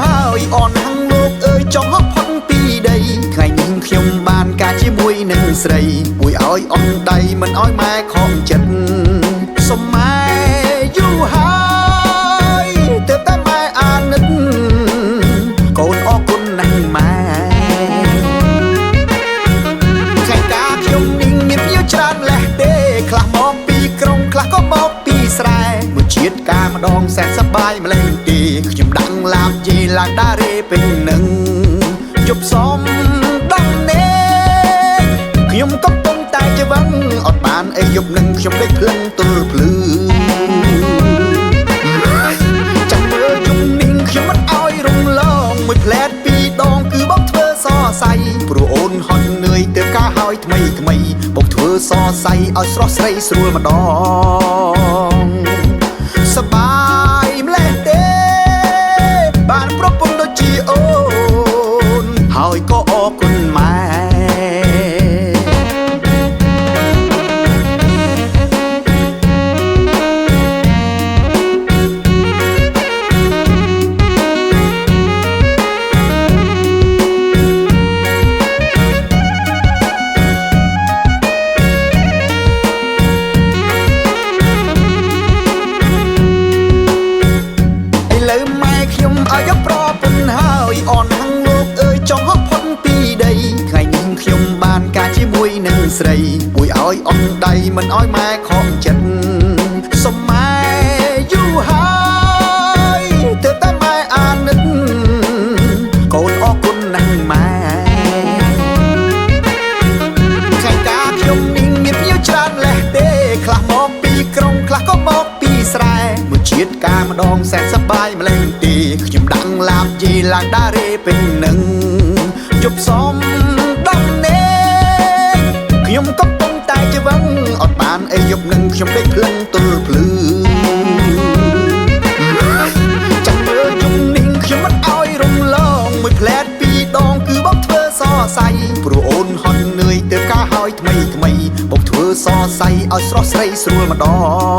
ហើយអនហងលោកអើយចង់ហប់ផុតពីដីថ្ងៃនេះខ្ញុំបានការជាមួយនឹងស្រីមួយឲ្យអនដៃមិនឲ្យម៉ែខំចិត្តសុំម៉ែយូរហើយទើបតែម៉ែអាណិតកូនអរគុណណាស់ម៉ែថ្ងៃការខ្ញុំនឹងមានភ្ញៀវច្រើនលេះទេខ្លះមកពីក្រុងខ្លះក៏មកពីស្រែមួយជាតិការម្ដងសែនសប្បាយម្លេះទេខ្ញុំដឹងឡាបជេឡើងដារេពេញនឹងយប់សំដំណេកខ្ញុំកំពុងតែច្វឹងអត់បានអីយប់នឹងខ្ញុំដេកភ្លឹងទល់ភ្លឺចាំមើលយប់នេះខ្ញុំមិនឲ្យរំលងមួយផ្លែតពីរដងគឺបងធ្វើសរសៃព្រោះអូនហត់នឿយទើបការហើយថ្មីថ្មីបងធ្វើសរសៃឲ្យស្រស់ស្រីស្រួលម្ដងសបាយម្លេះទេបានប្រពន្ធដូចជាអូនហើយក៏អរគុណម៉ែឲ្យយកប្រពន្ធហើយអនហងលោកអើយចង់ហប់ផុតពីដីថ្ងៃនេះខ្ញុំបានការជាមួយនឹងស្រីមួយឲ្យអនដៃមិនឲ្យម៉ែខំចិត្តសុំម៉ែយូរហើយទើបតែម៉ែអាណិតកូនអរគុណណាស់ម៉ែថ្ងៃការខ្ញុំនឹងមានភ្ញៀវច្រើនលេះទេខ្លះមកពីក្រុងខ្លះក៏មកពីស្រែមួយជាតិការម្ដងសែនសប្បាយម្លេះទេខ្ញុំដឹងឡាបជេឡើងដារេពេញនឹងយប់សំដំណេកខ្ញុំកំពុងតែច្វឹងអត់បានអីយប់នឹងខ្ញុំដេកភ្លឹងទល់ភ្លឺចាំមើលយប់នេះខ្ញុំមិនឲ្យរំលងមួយផ្លែតពីរដងគឺបងធ្វើសរសៃព្រោះអូនហត់នឿយទើបការហើយថ្មីថ្មីបងធ្វើសរសៃឲ្យស្រស់ស្រីស្រួលម្ដង